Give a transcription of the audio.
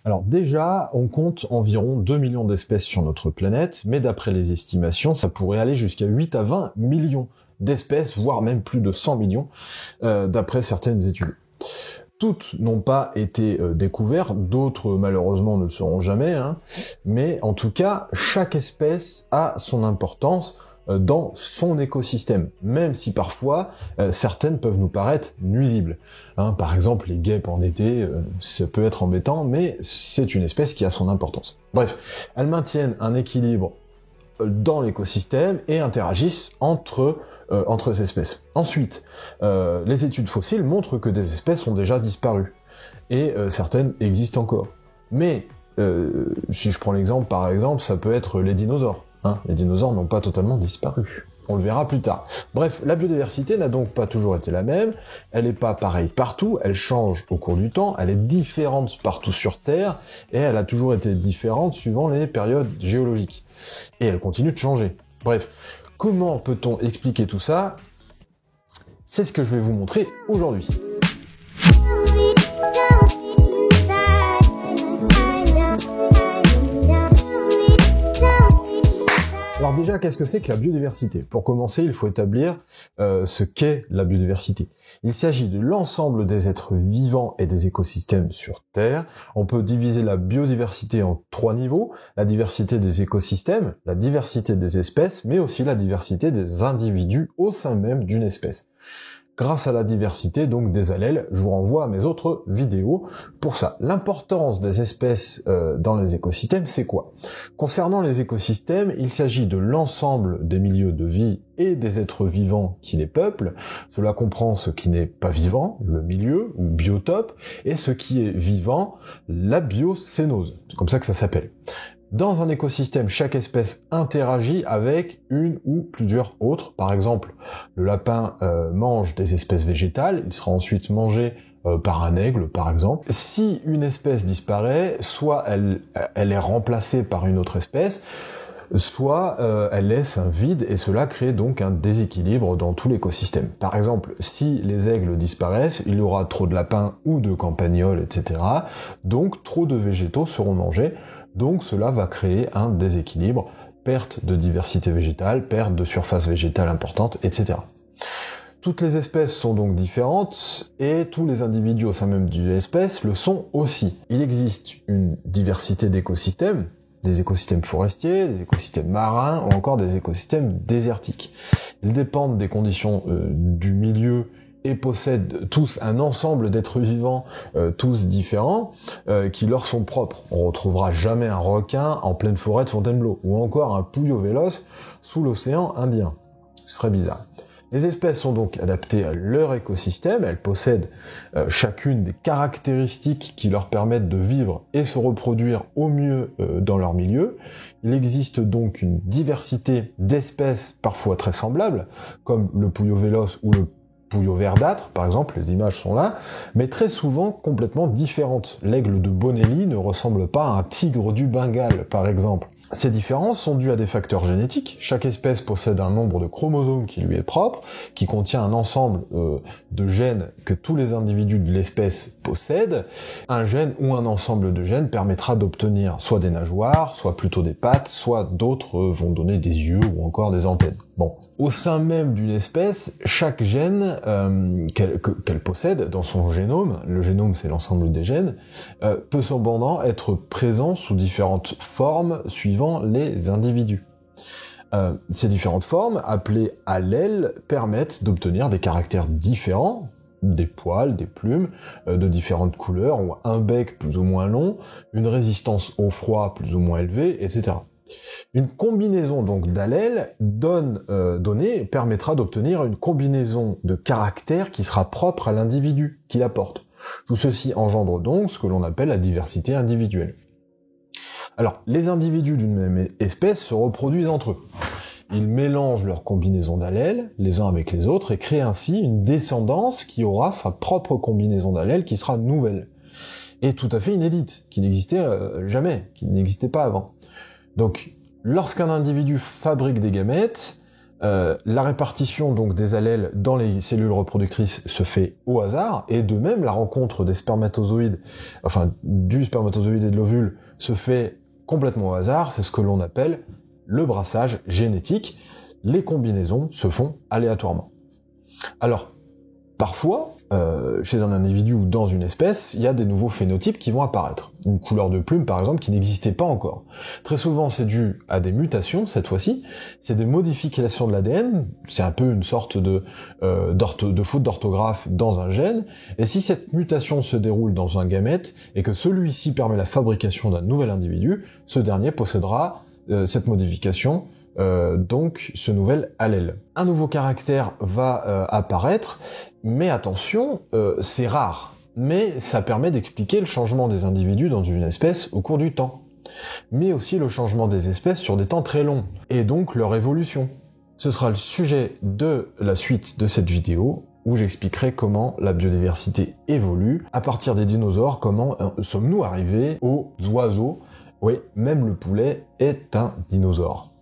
Alors déjà, on compte environ 2 millions d'espèces sur notre planète, mais d'après les estimations, ça pourrait aller jusqu'à 8 à 20 millions d'espèces, voire même plus de 100 millions, d'après certaines études. Toutes n'ont pas été découvertes, d'autres malheureusement ne le seront jamais, mais en tout cas, chaque espèce a son importance dans son écosystème, même si parfois certaines peuvent nous paraître nuisibles. Par exemple, les guêpes en été, ça peut être embêtant, mais c'est une espèce qui a son importance. Bref, elles maintiennent un équilibre dans l'écosystème et interagissent entre ces espèces. Ensuite, les études fossiles montrent que des espèces ont déjà disparu, et certaines existent encore. Mais, si je prends l'exemple, par exemple, ça peut être les dinosaures. Les dinosaures n'ont pas totalement disparu. On le verra plus tard. Bref, la biodiversité n'a donc pas toujours été la même, elle n'est pas pareille partout, elle change au cours du temps, elle est différente partout sur Terre, et elle a toujours été différente suivant les périodes géologiques. Et elle continue de changer. Bref, comment peut-on expliquer tout ça? C'est ce que je vais vous montrer aujourd'hui. Alors déjà, qu'est-ce que c'est que la biodiversité? Pour commencer, il faut établir ce qu'est la biodiversité. Il s'agit de l'ensemble des êtres vivants et des écosystèmes sur Terre. On peut diviser la biodiversité en 3 niveaux: la diversité des écosystèmes, la diversité des espèces, mais aussi la diversité des individus au sein même d'une espèce. Grâce à la diversité donc des allèles, je vous renvoie à mes autres vidéos pour ça. L'importance des espèces dans les écosystèmes, c'est quoi? Concernant les écosystèmes, il s'agit de l'ensemble des milieux de vie et des êtres vivants qui les peuplent. Cela comprend ce qui n'est pas vivant, le milieu ou biotope, et ce qui est vivant, la biocénose. C'est comme ça que ça s'appelle. Dans un écosystème, chaque espèce interagit avec une ou plusieurs autres. Par exemple, le lapin mange des espèces végétales, il sera ensuite mangé par un aigle, par exemple. Si une espèce disparaît, soit elle est remplacée par une autre espèce, soit elle laisse un vide, et cela crée donc un déséquilibre dans tout l'écosystème. Par exemple, si les aigles disparaissent, il y aura trop de lapins ou de campagnols, etc. Donc trop de végétaux seront mangés. Donc cela va créer un déséquilibre, perte de diversité végétale, perte de surface végétale importante, etc. Toutes les espèces sont donc différentes, et tous les individus au sein même d'une espèce le sont aussi. Il existe une diversité d'écosystèmes, des écosystèmes forestiers, des écosystèmes marins, ou encore des écosystèmes désertiques. Ils dépendent des conditions du milieu, et possèdent tous un ensemble d'êtres vivants, tous différents, qui leur sont propres. On retrouvera jamais un requin en pleine forêt de Fontainebleau, ou encore un Puyo véloce sous l'océan Indien. Ce serait bizarre. Les espèces sont donc adaptées à leur écosystème, elles possèdent chacune des caractéristiques qui leur permettent de vivre et se reproduire au mieux dans leur milieu. Il existe donc une diversité d'espèces parfois très semblables, comme le Puyo véloce ou le Puyo verdâtre, par exemple, les images sont là, mais très souvent complètement différentes. L'aigle de Bonelli ne ressemble pas à un tigre du Bengale, par exemple. Ces différences sont dues à des facteurs génétiques. Chaque espèce possède un nombre de chromosomes qui lui est propre, qui contient un ensemble de gènes que tous les individus de l'espèce possèdent. Un gène ou un ensemble de gènes permettra d'obtenir soit des nageoires, soit plutôt des pattes, soit d'autres vont donner des yeux ou encore des antennes. Bon. Au sein même d'une espèce, chaque gène qu'elle possède dans son génome, le génome c'est l'ensemble des gènes, peut cependant être présent sous différentes formes suivant les individus. Ces différentes formes, appelées allèles, permettent d'obtenir des caractères différents, des poils, des plumes, de différentes couleurs, ou un bec plus ou moins long, une résistance au froid plus ou moins élevée, etc. Une combinaison donc d'allèles donnée permettra d'obtenir une combinaison de caractères qui sera propre à l'individu qui la porte. Tout ceci engendre donc ce que l'on appelle la diversité individuelle. Alors, les individus d'une même espèce se reproduisent entre eux. Ils mélangent leurs combinaisons d'allèles, les uns avec les autres, et créent ainsi une descendance qui aura sa propre combinaison d'allèles qui sera nouvelle. Et tout à fait inédite, qui n'existait jamais, qui n'existait pas avant. Donc, lorsqu'un individu fabrique des gamètes, La répartition donc des allèles dans les cellules reproductrices se fait au hasard, et de même la rencontre des spermatozoïdes, enfin du spermatozoïde et de l'ovule, se fait complètement au hasard. C'est ce que l'on appelle le brassage génétique. Les combinaisons se font aléatoirement. Alors, parfois, chez un individu ou dans une espèce, il y a des nouveaux phénotypes qui vont apparaître. Une couleur de plume, par exemple, qui n'existait pas encore. Très souvent, c'est dû à des mutations, cette fois-ci. C'est des modifications de l'ADN. C'est un peu une sorte de faute d'orthographe dans un gène. Et si cette mutation se déroule dans un gamète, et que celui-ci permet la fabrication d'un nouvel individu, ce dernier possédera cette modification, donc ce nouvel allèle. Un nouveau caractère va apparaître, mais attention, c'est rare. Mais ça permet d'expliquer le changement des individus dans une espèce au cours du temps. Mais aussi le changement des espèces sur des temps très longs, et donc leur évolution. Ce sera le sujet de la suite de cette vidéo, où j'expliquerai comment la biodiversité évolue. À partir des dinosaures, comment sommes-nous arrivés aux oiseaux? Oui, même le poulet est un dinosaure.